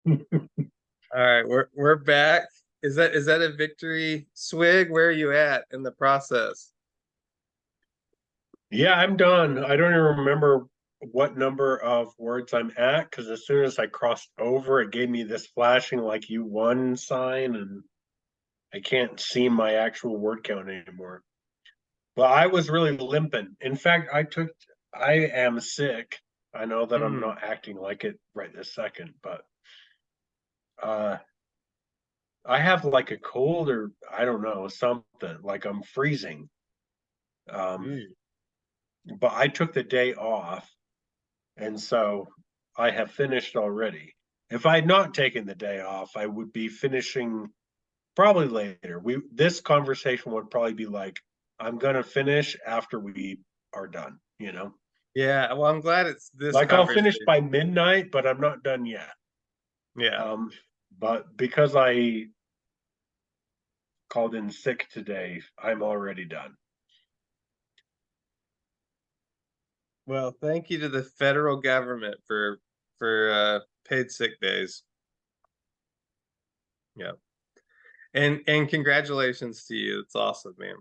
All right, we're back. Is that a victory swig? Where are you at in the process? Yeah, I'm done. I don't even remember what number of words I'm at because as soon as I crossed over, it gave me this flashing like you won sign, and I can't see my actual word count anymore. But I was really limping. In fact, I am sick. I know that I'm Mm, not acting like it right this second, but uh I have like a cold or I don't know, something like I'm freezing. Um, mm. but I took the day off. And so I have finished already. If I had not taken the day off, I would be finishing probably later. This conversation would probably be like, I'm gonna finish after we are done, you know? Yeah, well, I'm glad it's this Like I'll finish conversation. by midnight, but I'm not done yet. Yeah. Um, but because I called in sick today, I'm already done. Well, thank you to the federal government for paid sick days. Yeah. And congratulations to you. It's awesome, man.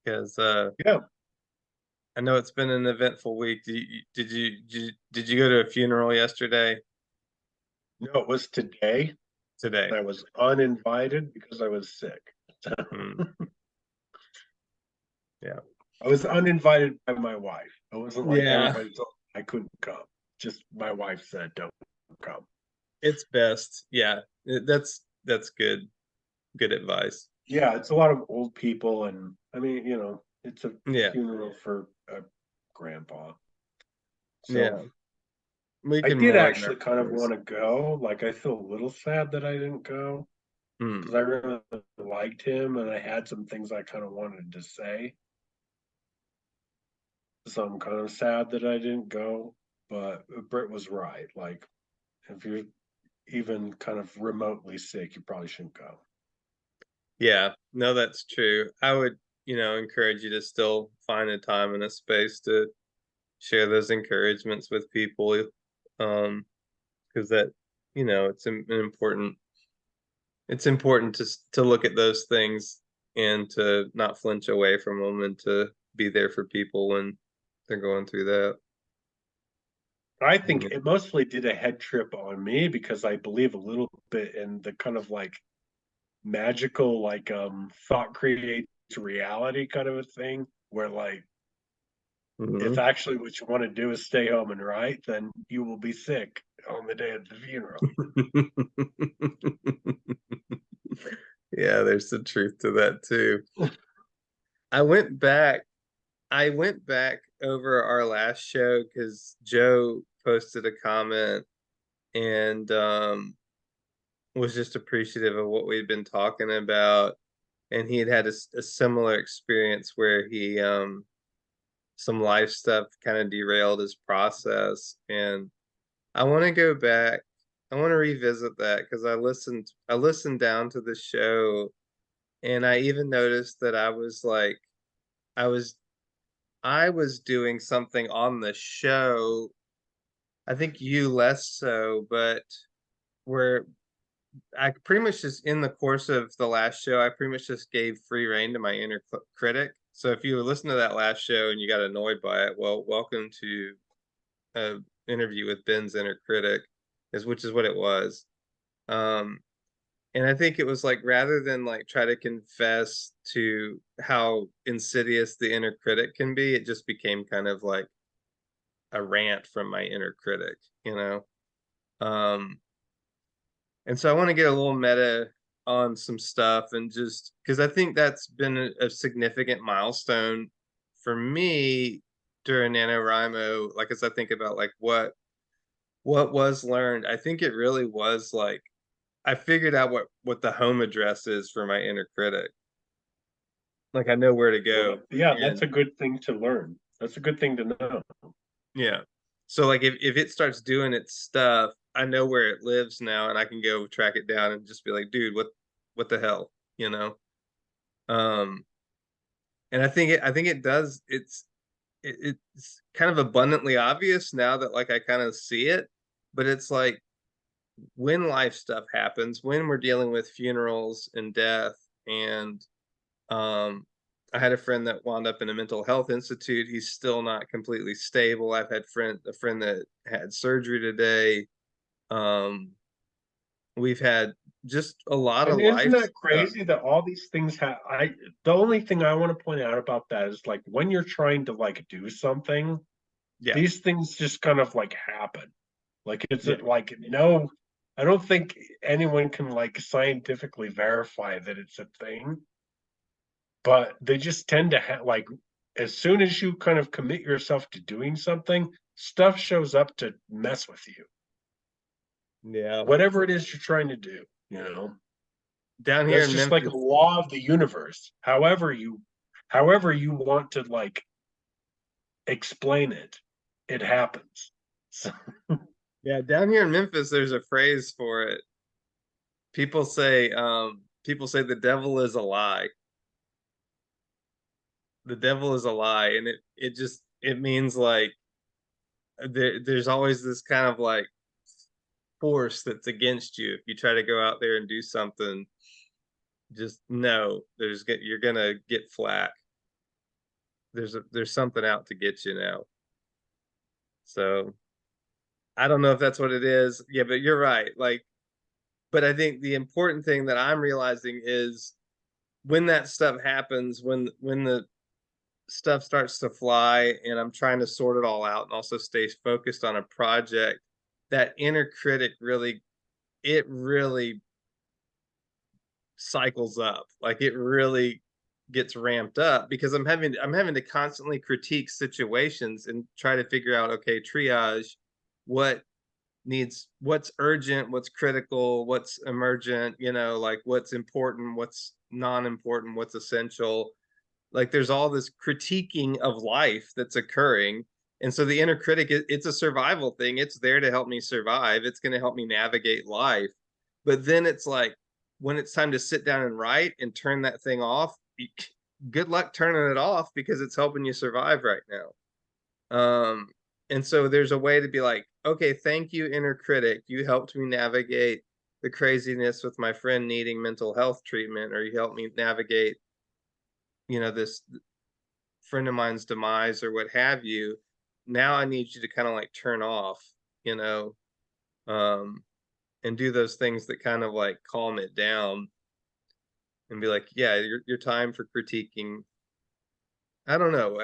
Because Yeah. I know it's been an eventful week. Did you go to a funeral yesterday? No, it was today. Today? I was uninvited because I was sick. Hmm. Yeah. I was uninvited by my wife. It wasn't like Yeah. everybody told me I couldn't come. Just my wife said, "Don't come." It's best. Yeah. That's good. Good advice. Yeah, it's a lot of old people, and I mean, it's a Yeah. funeral for a grandpa. So Yeah. We I can did mourn our actually kind of memories. want to go. Like, I feel a little sad that I didn't go Hmm. because I really liked him, and I had some things I kind of wanted to say. So I'm kind of sad that I didn't go. But Britt was right. Like, if you're even kind of remotely sick, you probably shouldn't go. Yeah. No, that's true. I would, encourage you to still find a time and a space to share those encouragements with people. Because that, an important it's important to look at those things and to not flinch away from them and to be there for people when they're going through that. I think Yeah. it mostly did a head trip on me because I believe a little bit in the kind of like magical, like thought creates reality kind of a thing, where like if Mhm. actually what you want to do is stay home and write, then you will be sick on the day of the funeral. Yeah, there's some truth to that too. I went back I went back over our last show because Joe posted a comment and was just appreciative of what we'd been talking about. And he had had a similar experience where he some life stuff kind of derailed his process. And I want to go back. I want to revisit that because I listened down to the show and I even noticed that I was I was doing something on the show. I think you less so, but where I pretty much just in the course of the last show, I pretty much just gave free rein to my inner critic. So if you listen to that last show and you got annoyed by it, well, welcome to a interview with Ben's inner critic, which is what it was. Um, and I think it was like rather than like try to confess to how insidious the inner critic can be, it just became kind of like a rant from my inner critic, you know? Um, and so I want to get a little meta on some stuff and just because I think that's been a significant milestone for me during NaNoWriMo. Like as I think about like what was learned, I think it really was like I figured out what the home address is for my inner critic. Like I know where to go. Well, yeah, that's And a good thing to learn. That's a good thing to know. yeah. So like if it starts doing its stuff, I know where it lives now and I can go track it down and just be like, dude, what the hell, you know? Um and I think it does it's kind of abundantly obvious now that like I kind of see it, but it's like when life stuff happens, when we're dealing with funerals and death, and um, I had a friend that wound up in a mental health institute. He's still not completely stable. I've had a friend that had surgery today. Um, we've had just a lot And of isn't life that stuff. crazy that all these things have the only thing I want to point out about that is like when you're trying to like do something, Yeah, these things just kind of like happen. Like it's yeah, like no, I don't think anyone can like scientifically verify that it's a thing, but they just tend to have like as soon as you kind of commit yourself to doing something, stuff shows up to mess with you. yeah. Whatever it is you're trying to do, you know. Down here That's in just like a Memphis, law of the universe. However you want to like explain it, it happens. So yeah, down here in Memphis, there's a phrase for it. People say the devil is a lie. The devil is a lie, and it just it means like there's always this kind of like force that's against you if you try to go out there and do something. Just know you're gonna get flack. There's something out to get you now. So I don't know if that's what it is. Yeah, but you're right. Like, but I think the important thing that I'm realizing is when that stuff happens, when the stuff starts to fly and I'm trying to sort it all out and also stay focused on a project, that inner critic really cycles up. Like it really gets ramped up because I'm having to constantly critique situations and try to figure out, okay, triage what what's urgent, what's critical, what's emergent, like what's important, what's non-important, what's essential. Like there's all this critiquing of life that's occurring. And so the inner critic, it's a survival thing. It's there to help me survive. It's going to help me navigate life. But then it's like when it's time to sit down and write and turn that thing off, good luck turning it off because it's helping you survive right now. And so there's a way to be like, okay, thank you, inner critic. You helped me navigate the craziness with my friend needing mental health treatment, or you helped me navigate, this friend of mine's demise or what have you. Now I need you to kind of like turn off, you know, um, and do those things that kind of like calm it down and be like, yeah, your time for critiquing. I don't know.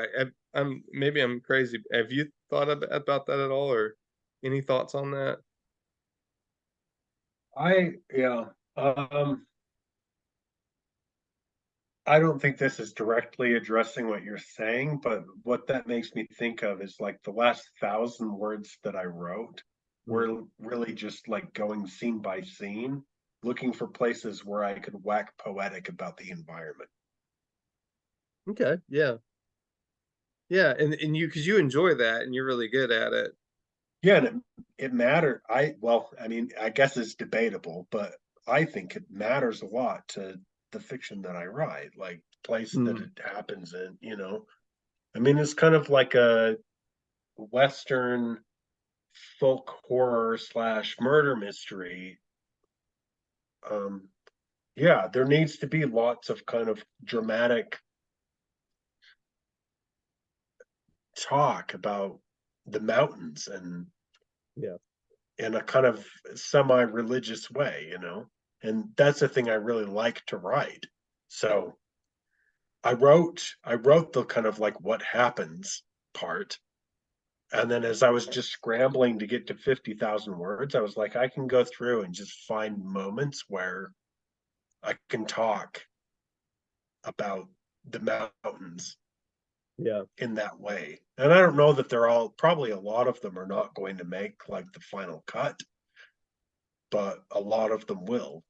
I'm maybe I'm crazy. Have you thought about that at all, or any thoughts on that? yeah. I don't think this is directly addressing what you're saying, but what that makes me think of is like the last 1,000 words that I wrote Mm. were really just like going scene by scene, looking for places where I could whack poetic about the environment. Okay, yeah, yeah, and you because you enjoy that and you're really good at it. Yeah, and it mattered. I mean, I guess it's debatable, but I think it matters a lot to the fiction that I write, like place that Mm. it happens in, I mean, it's kind of like a Western folk horror slash murder mystery. Um, yeah, there needs to be lots of kind of dramatic talk about the mountains and Yeah, in a kind of semi-religious way, and that's the thing I really like to write. So I wrote the kind of like what happens part. And then as I was just scrambling to get to 50,000 words, I was like, I can go through and just find moments where I can talk about the mountains yeah. in that way. And I don't know that they're all, probably a lot of them are not going to make like the final cut, but a lot of them will.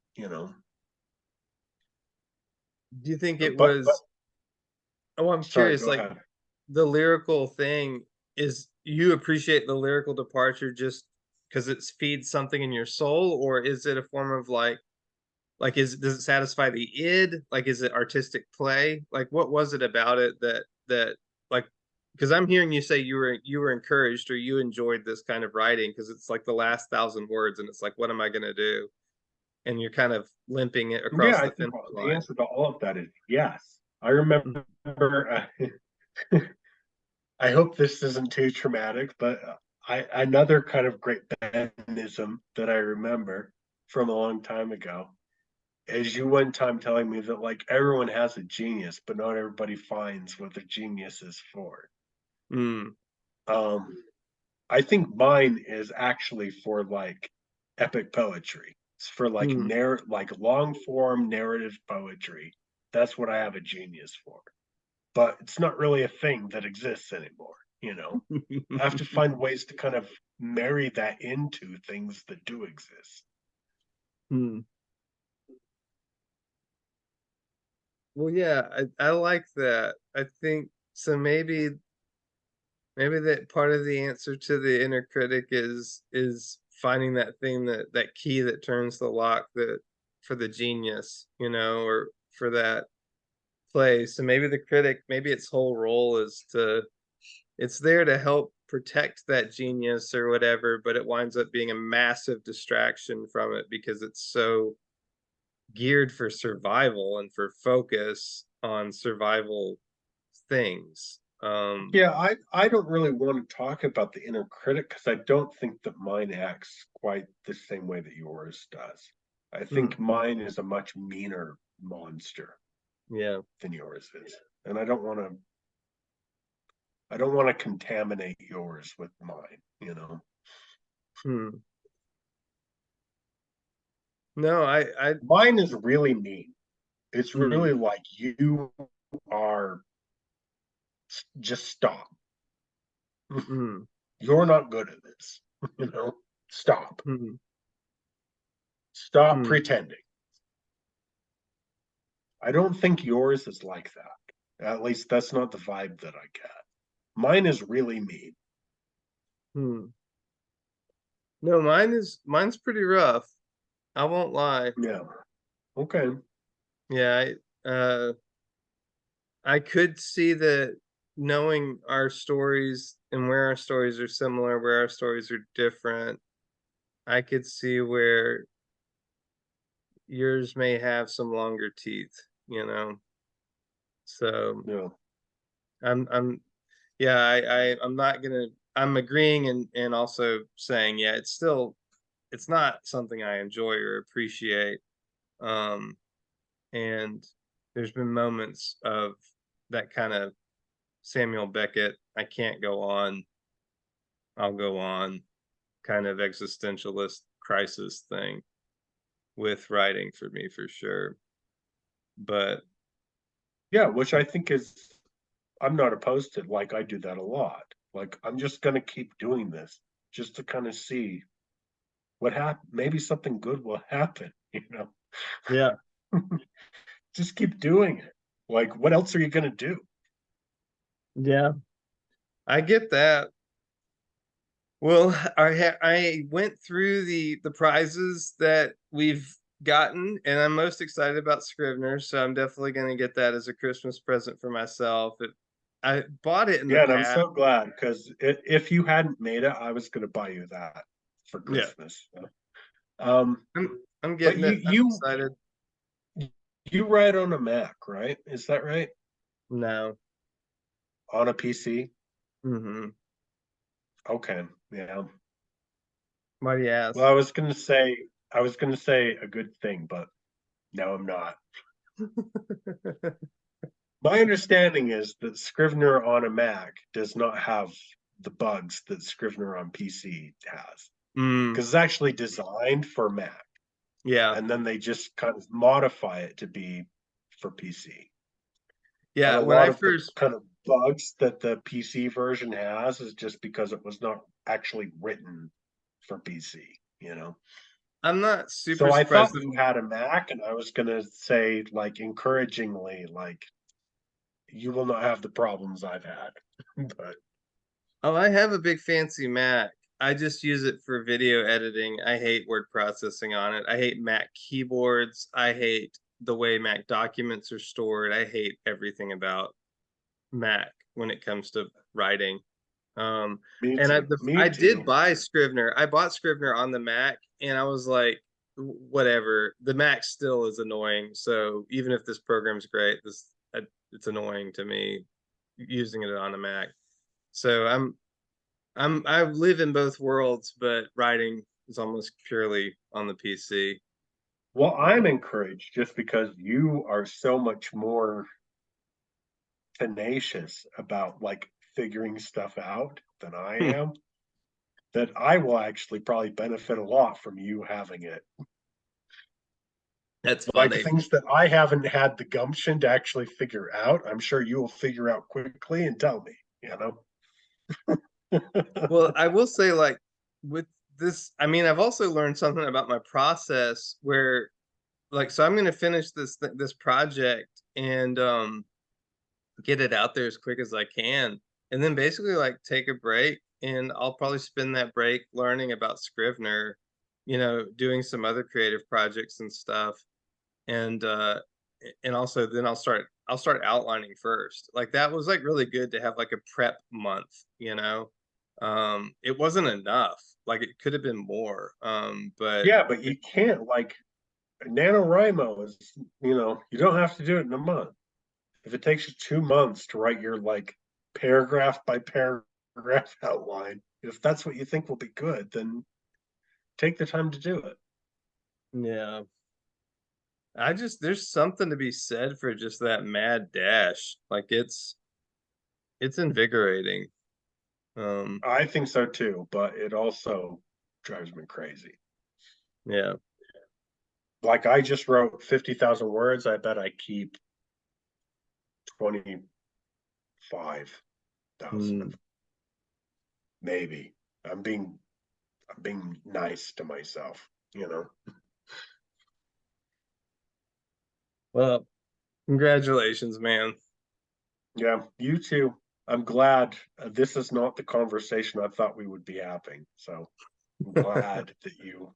Do you think it But was? Oh, I'm sorry, curious. go Like ahead. the lyrical thing is, you appreciate the lyrical departure just because it feeds something in your soul, or is it a form of like does it satisfy the id? Like is it artistic play? Like what was it about it that like because I'm hearing you say you were encouraged or you enjoyed this kind of writing because it's like the last 1,000 words and it's like, what am I gonna do? And you're kind of limping it Yeah, across I the think finish the line. answer to all of that is yes. I remember, I hope this isn't too traumatic, but another kind of great Benism that I remember from a long time ago is you one time telling me that like everyone has a genius, but not everybody finds what their genius is for. Mm, Um, I think mine is actually for like epic poetry. It's for like mm. like long form narrative poetry. That's what I have a genius for. But it's not really a thing that exists anymore, you know. I have to find ways to kind of marry that into things that do exist. Hmm. Well, yeah, I like that. I think so. Maybe that part of the answer to the inner critic is finding that thing that key that turns the lock that for the genius, or for that play. So maybe the critic, maybe its whole role is it's there to help protect that genius or whatever, but it winds up being a massive distraction from it because it's so geared for survival and for focus on survival things. Yeah, I don't really want to talk about the inner critic because I don't think that mine acts quite the same way that yours does. I Hmm, think mine is a much meaner monster yeah. than yours is. And I don't want to contaminate yours with mine, you know. Hmm. No, I Mine is really mean. It's hmm, really like you are just stop. hmm, You're not good at this. You know, stop. hmm, Stop hmm, pretending. I don't think yours is like that. At least that's not the vibe that I get. Mine is really mean. hmm. No, mine's pretty rough. I won't lie. Yeah. Okay. Yeah, I could see that knowing our stories and where our stories are similar, where our stories are different. I could see where yours may have some longer teeth. So Yeah. I'm yeah, I'm not gonna I'm agreeing and also saying, yeah, it's not something I enjoy or appreciate. Um and there's been moments of that kind of Samuel Beckett, I can't go on, I'll go on kind of existentialist crisis thing with writing for me for sure. But Yeah, which I think is I'm not opposed to. Like I do that a lot. Like I'm just gonna keep doing this just to kind of see what happen. Maybe something good will happen, you know. yeah, Just keep doing it. Like what else are you gonna do? yeah, I get that. Well, I went through the prizes that we've gotten, and I'm most excited about Scrivener, so I'm definitely going to get that as a Christmas present for myself. I bought it in the Yeah, and I'm past. so glad because if you hadn't made it, I was gonna buy you that for Yeah, Christmas. Um, I'm but getting you it. I'm you excited. you write on a Mac, right? Is that right? No. On a PC? Mm-hmm. Okay, yeah. Why do you Well, ask? I was gonna say a good thing, but no, I'm not. My understanding is that Scrivener on a Mac does not have the bugs that Scrivener on PC has Mm, because it's actually designed for Mac, yeah, and then they just kind of modify it to be for PC. And yeah. a When lot I of the first, kind of bugs that the PC version has is just because it was not actually written for PC, you know? I'm not super So I surprised. thought you had a Mac, and I was gonna say, like, encouragingly, like, you will not have the problems I've had. But Oh, I have a big fancy Mac. I just use it for video editing. I hate word processing on it. I hate Mac keyboards. I hate the way Mac documents are stored. I hate everything about Mac when it comes to writing. Um, Me and too. Me I did too. buy Scrivener. I bought Scrivener on the Mac, and I was like, whatever. The Mac still is annoying. So even if this program's great, it's annoying to me using it on a Mac. So I live in both worlds, but writing is almost purely on the PC. Well, I'm encouraged just because you are so much more tenacious about like figuring stuff out than I am, that I will actually probably benefit a lot from you having it. That's Like funny. things that I haven't had the gumption to actually figure out, I'm sure you will figure out quickly and tell me, you know? Well, I will say, like, with this, I mean, I've also learned something about my process where, like, so I'm going to finish this project and get it out there as quick as I can, and then basically like take a break, and I'll probably spend that break learning about Scrivener, doing some other creative projects and stuff, and also then I'll start outlining first. Like that was like really good to have like a prep month. It wasn't enough. Like it could have been more. But Yeah, but you can't like NaNoWriMo is, you don't have to do it in a month. If it takes you 2 months to write your like paragraph by paragraph outline, if that's what you think will be good, then take the time to do it. yeah, there's something to be said for just that mad dash. Like it's invigorating. Um, I think so too, but it also drives me crazy. yeah. Like I just wrote 50,000 words. I bet I keep 25,000 Mm. of maybe. I'm being I'm being nice to myself, you know. Well, congratulations, man. Yeah, you too. I'm glad this is not the conversation I thought we would be having. So I'm glad that you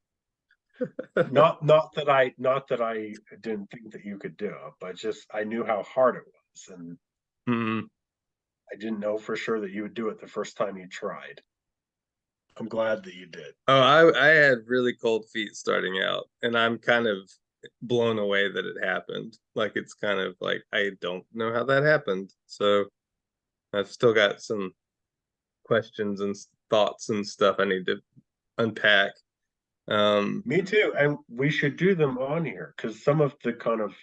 not that I didn't think that you could do it, but just I knew how hard it was, and Mm. I didn't know for sure that you would do it the first time you tried. I'm glad that you did. Oh, I had really cold feet starting out, and I'm kind of blown away that it happened. Like it's kind of like I don't know how that happened. So I've still got some questions and thoughts and stuff I need to unpack. Um, Me too, and we should do them on here because some of the kind of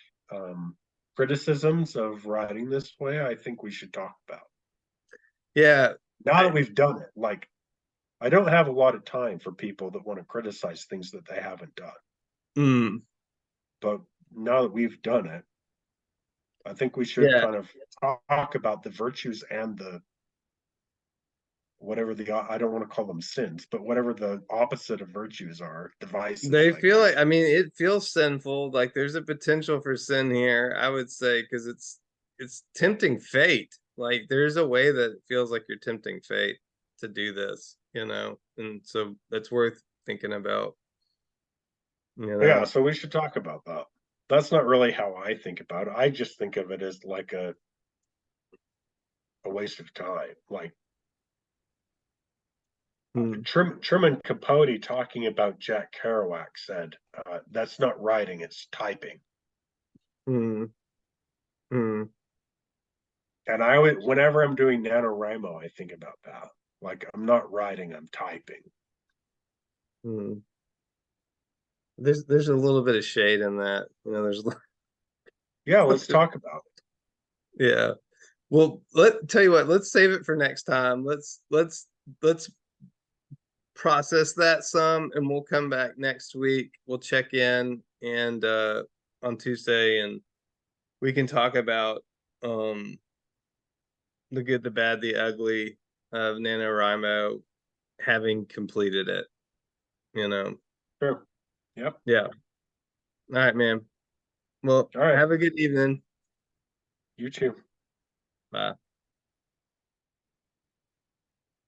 criticisms of writing this way, I think we should talk about. yeah, Now I, that we've done it, like I don't have a lot of time for people that want to criticize things that they haven't done. mm, But now that we've done it, I think we should yeah, kind of talk about the virtues and the whatever the I don't want to call them sins, but whatever the opposite of virtues are, the vices, they I feel like, guess. I mean, it feels sinful. Like there's a potential for sin here, I would say, because it's tempting fate. Like there's a way that it feels like you're tempting fate to do this, and so that's worth thinking about, you Yeah, know. so we should talk about that. That's not really how I think about it. I just think of it as like a waste of time. Like Hmm. Truman Capote talking about Jack Kerouac said, "That's not writing; it's typing." Hmm. Hmm. And whenever I'm doing NaNoWriMo, I think about that. Like I'm not writing; I'm typing. Hmm. There's a little bit of shade in that, there's Yeah, let's talk about yeah. Well, tell you what, let's save it for next time. Let's process that some, and we'll come back next week. We'll check in and on Tuesday, and we can talk about um the good, the bad, the ugly of NaNoWriMo having completed it, you know. it. Sure. Yep. Yeah. All right, man. Well, All right. have a good evening. You too. Bye.